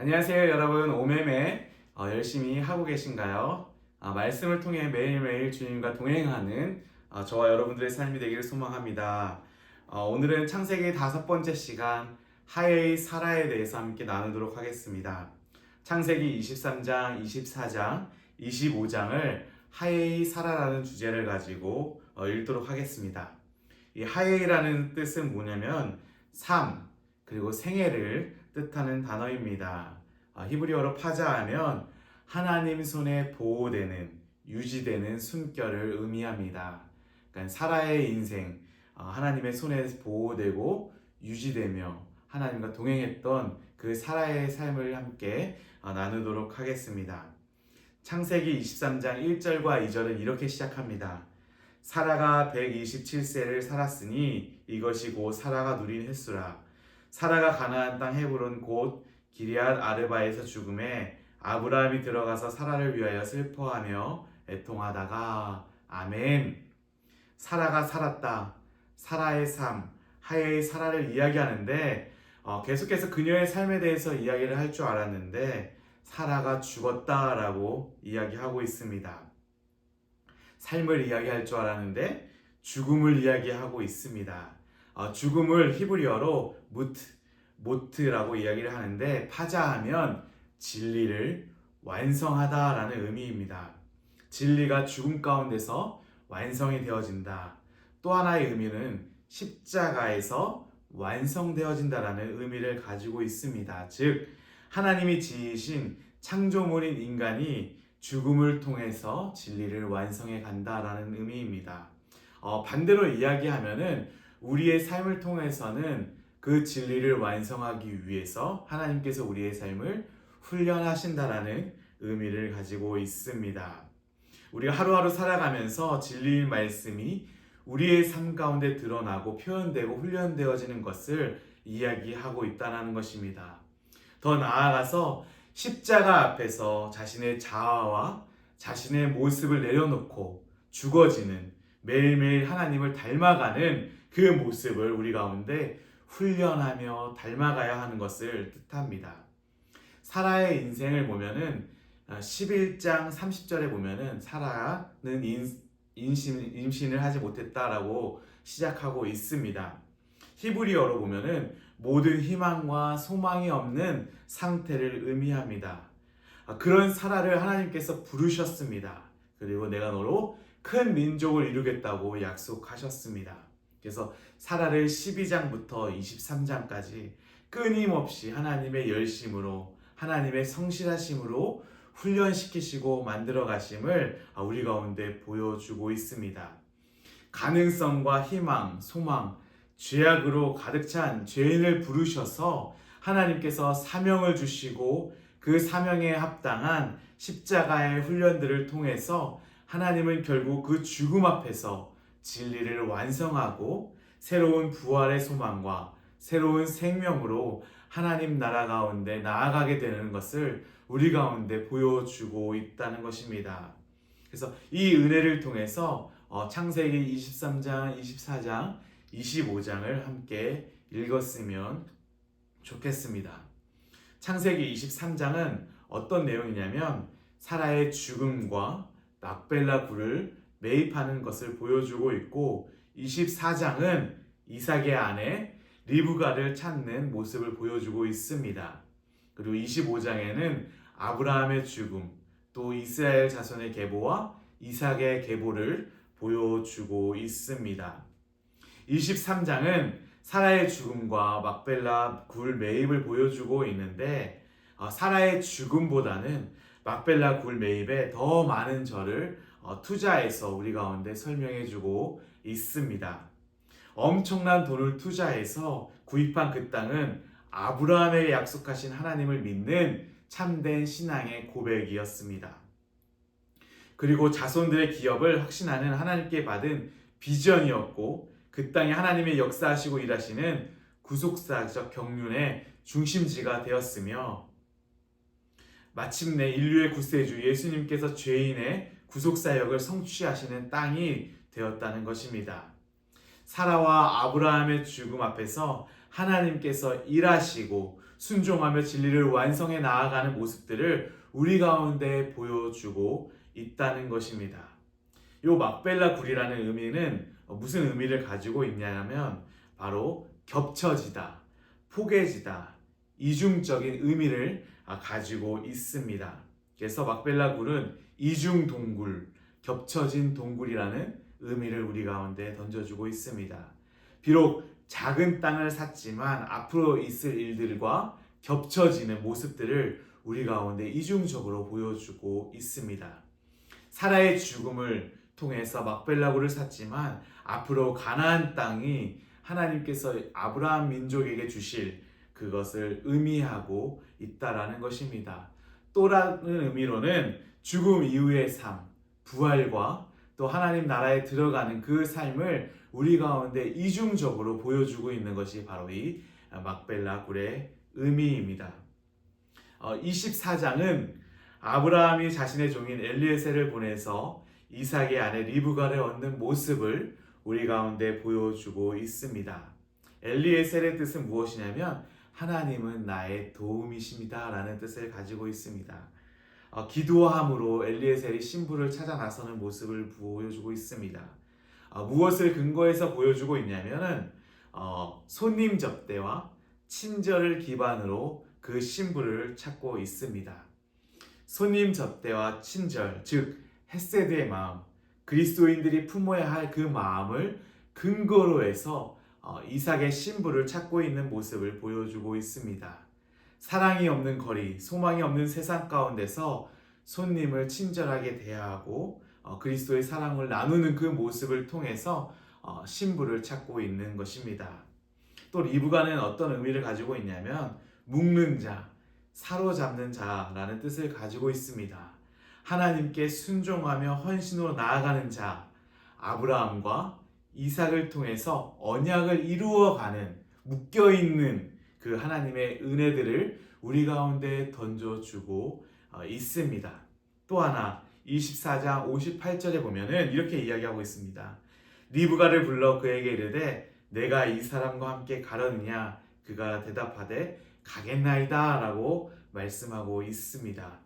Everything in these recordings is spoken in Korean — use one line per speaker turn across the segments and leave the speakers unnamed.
안녕하세요 여러분. 오매매 열심히 하고 계신가요? 말씀을 통해 매일매일 주님과 동행하는 저와 여러분들의 삶이 되기를 소망합니다. 오늘은 창세기 5번째 시간 하에이 사라에 대해서 함께 나누도록 하겠습니다. 창세기 23장, 24장, 25장을 하에이 사라라는 주제를 가지고 읽도록 하겠습니다. 이 하에이라는 뜻은 뭐냐면 삶 그리고 생애를 뜻하는 단어입니다. 히브리어로 파자하면 하나님 손에 보호되는, 유지되는 숨결을 의미합니다. 그러니까 사라의 인생, 하나님의 손에 보호되고 유지되며 하나님과 동행했던 그 사라의 삶을 함께 나누도록 하겠습니다. 창세기 23장 1절과 2절은 이렇게 시작합니다. 사라가 127세를 살았으니 이것이 곧 사라가 누린 횟수라. 사라가 가나안 땅 헤브론 곧 기럇 아르바에서 죽음에 아브라함이 들어가서 사라를 위하여 슬퍼하며 애통하다가 아멘. 사라가 살았다. 사라의 삶, 하에이 사라를 이야기하는데 계속해서 그녀의 삶에 대해서 이야기를 할 줄 알았는데 사라가 죽었다라고 이야기하고 있습니다. 삶을 이야기할 줄 알았는데 죽음을 이야기하고 있습니다. 죽음을 히브리어로 모트라고 이야기를 하는데 파자하면 진리를 완성하다라는 의미입니다. 진리가 죽음 가운데서 완성이 되어진다. 또 하나의 의미는 십자가에서 완성되어진다라는 의미를 가지고 있습니다. 즉 하나님이 지으신 창조물인 인간이 죽음을 통해서 진리를 완성해 간다라는 의미입니다. 반대로 이야기하면은 우리의 삶을 통해서는 그 진리를 완성하기 위해서 하나님께서 우리의 삶을 훈련하신다라는 의미를 가지고 있습니다. 우리가 하루하루 살아가면서 진리의 말씀이 우리의 삶 가운데 드러나고 표현되고 훈련되어지는 것을 이야기하고 있다는 것입니다. 더 나아가서 십자가 앞에서 자신의 자아와 자신의 모습을 내려놓고 죽어지는 매일매일 하나님을 닮아가는 그 모습을 우리 가운데 훈련하며 닮아가야 하는 것을 뜻합니다. 사라의 인생을 보면은 11장 30절에 보면은 사라는 임신을 하지 못했다라고 시작하고 있습니다. 히브리어로 보면은 모든 희망과 소망이 없는 상태를 의미합니다. 그런 사라를 하나님께서 부르셨습니다. 그리고 내가 너로 큰 민족을 이루겠다고 약속하셨습니다. 그래서 사라를 12장부터 23장까지 끊임없이 하나님의 열심으로 하나님의 성실하심으로 훈련시키시고 만들어 가심을 우리 가운데 보여주고 있습니다. 가능성과 희망, 소망, 죄악으로 가득 찬 죄인을 부르셔서 하나님께서 사명을 주시고 그 사명에 합당한 십자가의 훈련들을 통해서 하나님은 결국 그 죽음 앞에서 진리를 완성하고 새로운 부활의 소망과 새로운 생명으로 하나님 나라 가운데 나아가게 되는 것을 우리 가운데 보여주고 있다는 것입니다. 그래서 이 은혜를 통해서 창세기 23장, 24장, 25장을 함께 읽었으면 좋겠습니다. 창세기 23장은 어떤 내용이냐면 사라의 죽음과 막벨라 굴을 매입하는 것을 보여주고 있고 24장은 이삭의 아내 리브가를 찾는 모습을 보여주고 있습니다. 그리고 25장에는 아브라함의 죽음, 또 이스라엘 자손의 계보와 이삭의 계보를 보여주고 있습니다. 23장은 사라의 죽음과 막벨라 굴 매입을 보여주고 있는데 사라의 죽음보다는 막벨라 굴 매입에 더 많은 절을 투자해서 우리 가운데 설명해주고 있습니다. 엄청난 돈을 투자해서 구입한 그 땅은 아브라함에게 약속하신 하나님을 믿는 참된 신앙의 고백이었습니다. 그리고 자손들의 기업을 확신하는 하나님께 받은 비전이었고 그 땅에 하나님의 역사하시고 일하시는 구속사적 경륜의 중심지가 되었으며 마침내 인류의 구세주 예수님께서 죄인의 구속사역을 성취하시는 땅이 되었다는 것입니다. 사라와 아브라함의 죽음 앞에서 하나님께서 일하시고 순종하며 진리를 완성해 나아가는 모습들을 우리 가운데 보여주고 있다는 것입니다. 요 막벨라 굴이라는 의미는 무슨 의미를 가지고 있냐면 바로 겹쳐지다, 포개지다, 이중적인 의미를 가지고 있습니다. 그래서 막벨라 굴은 이중 동굴, 겹쳐진 동굴이라는 의미를 우리 가운데 던져주고 있습니다. 비록 작은 땅을 샀지만 앞으로 있을 일들과 겹쳐지는 모습들을 우리 가운데 이중적으로 보여주고 있습니다. 사라의 죽음을 통해서 막벨라굴을 샀지만 앞으로 가나안 땅이 하나님께서 아브라함 민족에게 주실 그것을 의미하고 있다라는 것입니다. 또라는 의미로는 죽음 이후의 삶, 부활과 또 하나님 나라에 들어가는 그 삶을 우리 가운데 이중적으로 보여주고 있는 것이 바로 이 막벨라 굴의 의미입니다. 24장은 아브라함이 자신의 종인 엘리에셀을 보내서 이삭의 아내 리브가를 얻는 모습을 우리 가운데 보여주고 있습니다. 엘리에셀의 뜻은 무엇이냐면 하나님은 나의 도움이십니다 라는 뜻을 가지고 있습니다. 기도함으로 엘리에셀이 신부를 찾아 나서는 모습을 보여주고 있습니다. 무엇을 근거해서 보여주고 있냐면은 손님 접대와 친절을 기반으로 그 신부를 찾고 있습니다. 손님 접대와 친절, 즉 헤세드의 마음, 그리스도인들이 품어야 할 그 마음을 근거로 해서 이삭의 신부를 찾고 있는 모습을 보여주고 있습니다. 사랑이 없는 거리, 소망이 없는 세상 가운데서 손님을 친절하게 대하고 그리스도의 사랑을 나누는 그 모습을 통해서 신부를 찾고 있는 것입니다. 또 리브가는 어떤 의미를 가지고 있냐면 묶는 자, 사로잡는 자라는 뜻을 가지고 있습니다. 하나님께 순종하며 헌신으로 나아가는 자, 아브라함과 이삭을 통해서 언약을 이루어가는 묶여있는 그 하나님의 은혜들을 우리 가운데 던져주고 있습니다. 또 하나 24장 58절에 보면은 이렇게 이야기하고 있습니다. 리브가를 불러 그에게 이르되 내가 이 사람과 함께 가려느냐? 그가 대답하되 가겠나이다 라고 말씀하고 있습니다.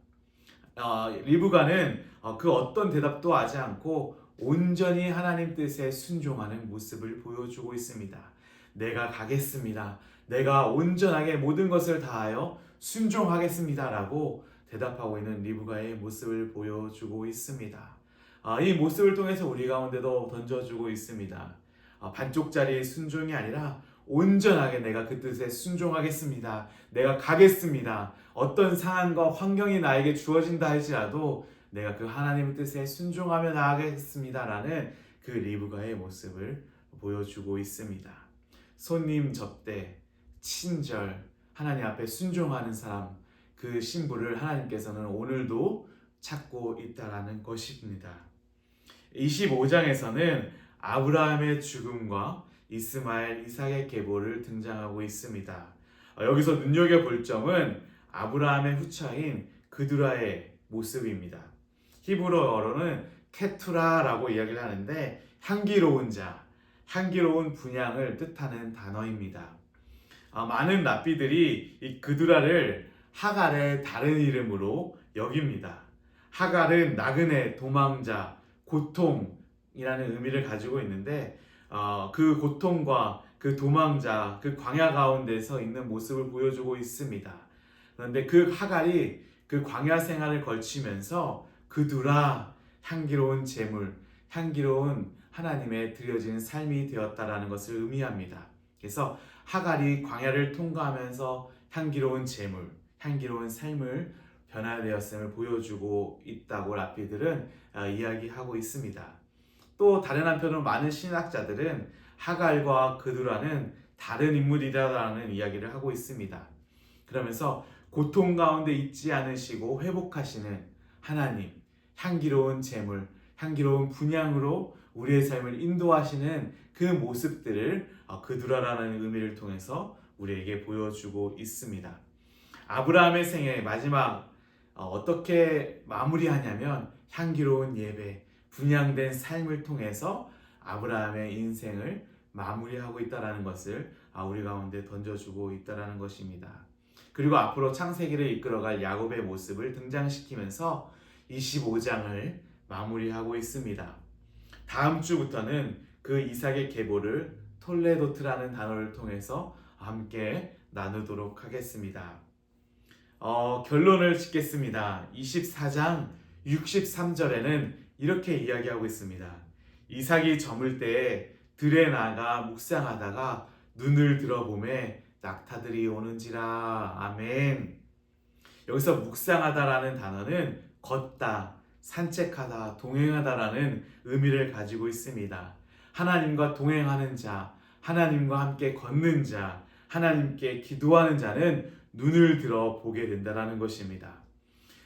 리브가는 그 어떤 대답도 하지 않고 온전히 하나님 뜻에 순종하는 모습을 보여주고 있습니다. 내가 가겠습니다. 내가 온전하게 모든 것을 다하여 순종하겠습니다 라고 대답하고 있는 리브가의 모습을 보여주고 있습니다. 이 모습을 통해서 우리 가운데도 던져주고 있습니다. 반쪽짜리 순종이 아니라 온전하게 내가 그 뜻에 순종하겠습니다. 내가 가겠습니다. 어떤 상황과 환경이 나에게 주어진다 할지라도 내가 그 하나님의 뜻에 순종하며 나아가겠습니다 라는 그 리브가의 모습을 보여주고 있습니다. 손님 접대, 친절, 하나님 앞에 순종하는 사람, 그 신부를 하나님께서는 오늘도 찾고 있다라는 것입니다. 25장에서는 아브라함의 죽음과 이스마엘, 이삭의 계보를 등장하고 있습니다. 여기서 눈여겨볼 점은 아브라함의 후처인 그두라의 모습입니다. 히브리어로는 케투라라고 이야기를 하는데 향기로운 자, 향기로운 분향을 뜻하는 단어입니다. 많은 랍비들이 이 그두라를 하갈의 다른 이름으로 여깁니다. 하갈은 나그네, 도망자, 고통이라는 의미를 가지고 있는데 그 고통과 그 도망자, 그 광야 가운데서 있는 모습을 보여주고 있습니다. 그런데 그 하갈이 그 광야 생활을 걸치면서 그두라 향기로운 제물, 향기로운 하나님의 드려진 삶이 되었다라는 것을 의미합니다. 그래서 하갈이 광야를 통과하면서 향기로운 제물, 향기로운 삶을 변화되었음을 보여주고 있다고 랍비들은 이야기하고 있습니다. 또 다른 한편으로 많은 신학자들은 하갈과 그두라는 다른 인물이라는 이야기를 하고 있습니다. 그러면서 고통 가운데 있지 않으시고 회복하시는 하나님, 향기로운 제물, 향기로운 분향으로 우리의 삶을 인도하시는 그 모습들을 그두라라는 의미를 통해서 우리에게 보여주고 있습니다. 아브라함의 생애 마지막 어떻게 마무리하냐면 향기로운 예배, 분향된 삶을 통해서 아브라함의 인생을 마무리하고 있다는 것을 우리 가운데 던져주고 있다는 것입니다. 그리고 앞으로 창세기를 이끌어갈 야곱의 모습을 등장시키면서 25장을 마무리하고 있습니다. 다음 주부터는 그 이삭의 계보를 톨레도트라는 단어를 통해서 함께 나누도록 하겠습니다. 결론을 짓겠습니다. 24장 63절에는 이렇게 이야기하고 있습니다. 이삭이 저물 때에 들에 나가 묵상하다가 눈을 들어보매 낙타들이 오는지라. 아멘. 여기서 묵상하다라는 단어는 걷다, 산책하다, 동행하다라는 의미를 가지고 있습니다. 하나님과 동행하는 자, 하나님과 함께 걷는 자, 하나님께 기도하는 자는 눈을 들어 보게 된다는 것입니다.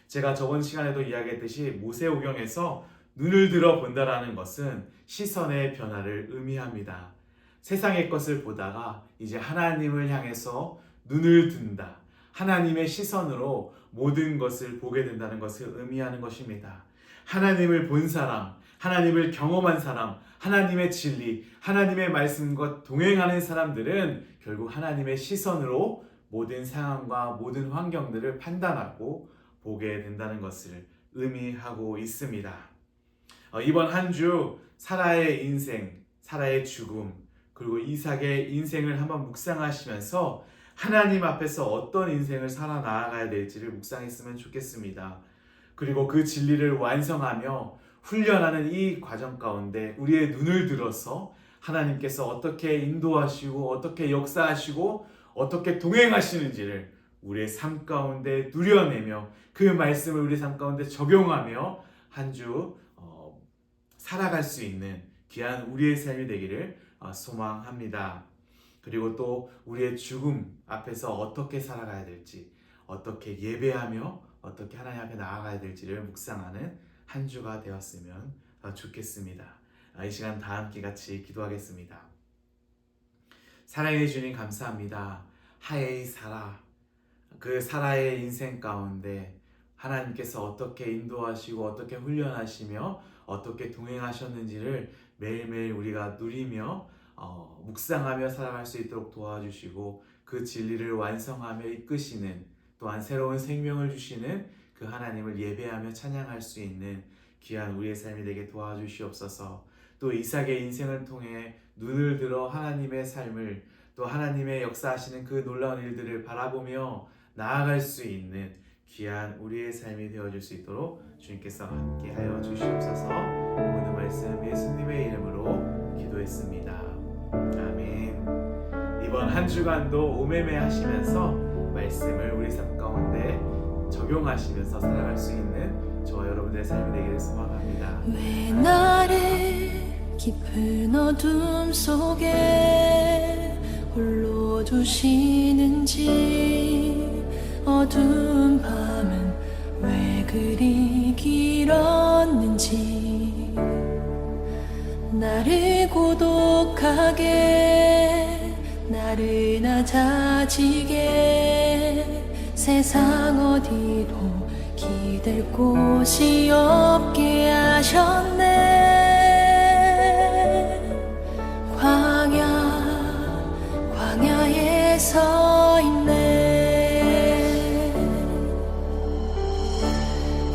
제가 저번 시간에도 이야기했듯이 모세오경에서 눈을 들어 본다라는 것은 시선의 변화를 의미합니다. 세상의 것을 보다가 이제 하나님을 향해서 눈을 든다. 하나님의 시선으로 모든 것을 보게 된다는 것을 의미하는 것입니다. 하나님을 본 사람, 하나님을 경험한 사람, 하나님의 진리, 하나님의 말씀과 동행하는 사람들은 결국 하나님의 시선으로 모든 상황과 모든 환경들을 판단하고 보게 된다는 것을 의미하고 있습니다. 이번 한 주 사라의 인생, 사라의 죽음, 그리고 이삭의 인생을 한번 묵상하시면서 하나님 앞에서 어떤 인생을 살아나가야 될지를 묵상했으면 좋겠습니다. 그리고 그 진리를 완성하며 훈련하는 이 과정 가운데 우리의 눈을 들어서 하나님께서 어떻게 인도하시고 어떻게 역사하시고 어떻게 동행하시는지를 우리의 삶 가운데 누려내며 그 말씀을 우리 삶 가운데 적용하며 한 주 살아갈 수 있는 귀한 우리의 삶이 되기를 소망합니다. 그리고 또 우리의 죽음 앞에서 어떻게 살아가야 될지, 어떻게 예배하며 어떻게 하나님 앞에 나아가야 될지를 묵상하는 한 주가 되었으면 좋겠습니다. 이 시간 다 함께 같이 기도하겠습니다. 사랑해 주님 감사합니다. 하에이 사라, 그 사라의 인생 가운데 하나님께서 어떻게 인도하시고 어떻게 훈련하시며 어떻게 동행하셨는지를 매일매일 우리가 누리며 묵상하며 살아갈 수 있도록 도와주시고 그 진리를 완성하며 이끄시는, 또한 새로운 생명을 주시는 그 하나님을 예배하며 찬양할 수 있는 귀한 우리의 삶이 되게 도와주시옵소서. 또 이삭의 인생을 통해 눈을 들어 하나님의 삶을, 또 하나님의 역사하시는 그 놀라운 일들을 바라보며 나아갈 수 있는 귀한 우리의 삶이 되어줄 수 있도록 주님께서 함께하여 주시옵소서. 모든 말씀 예수님의 이름으로 기도했습니다. 아멘. 이번 한 주간도 오매매 하시면서 말씀을 우리 삶 가운데 적용하시면서 살아갈 수 있는 저와 여러분들의 삶이 되기를 소망합니다.
왜 나를 깊은 어둠 속에 홀로 두시는지, 어두운 밤은 왜 그리 길었는지, 나를 고독하게, 나를 낮아지게, 세상 어디도 기댈 곳이 없게 하셨네. 광야에 서 있네.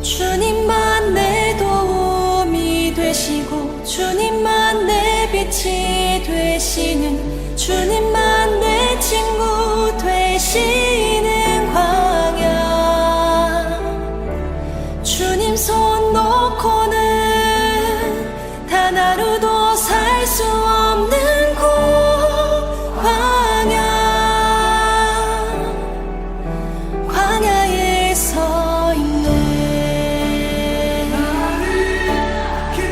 주님만 내 도움이 되시고, 주님만 내 빛이 되시는, 주님만 내 친구 되시는 광야. 주님 손 놓고는 단 하루도 살 수 없는 곳, 광야에 서 있네.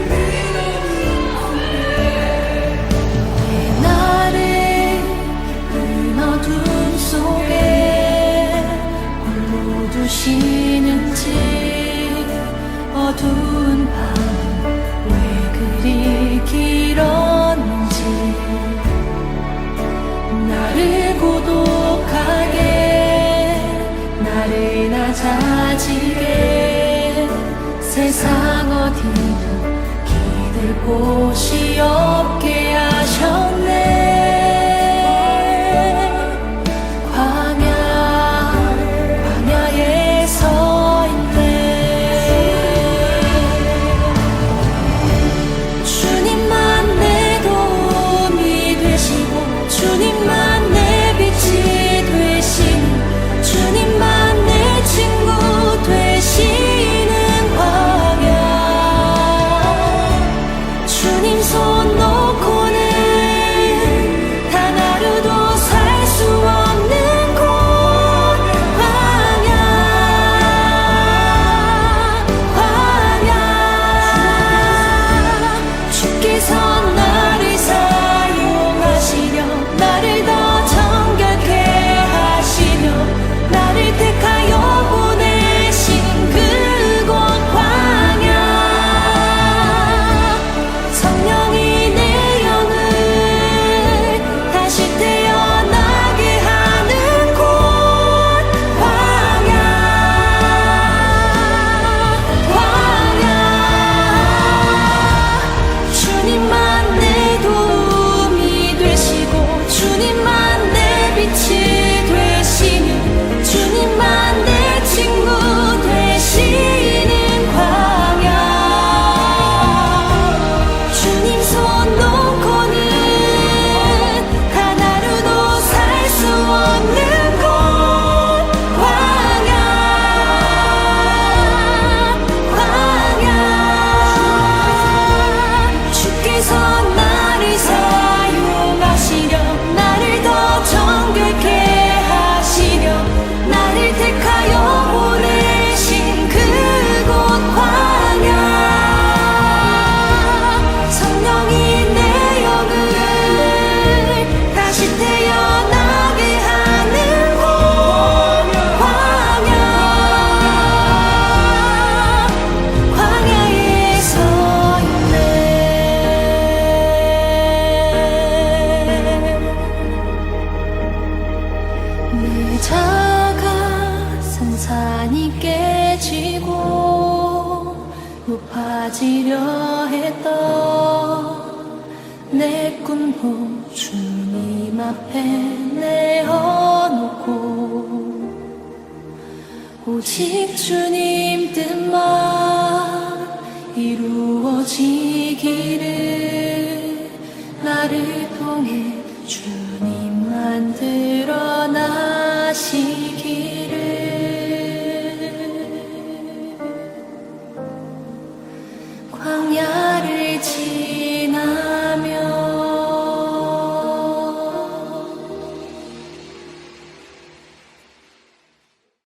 왜 나를 깊은 어둠 속에 홀로 두시는지, 어두운 밤 왜 그리 길었는지, 나를 고독하게, 나를 낮아지게, 세상 어디도 기댈 곳이 없게 하셨네. 광야 가지려 했던 내 꿈도 주님 앞에 내어놓고 오직 주님 뜻만 이루어지기를 나를 통해 주님만 드러나시기를 광야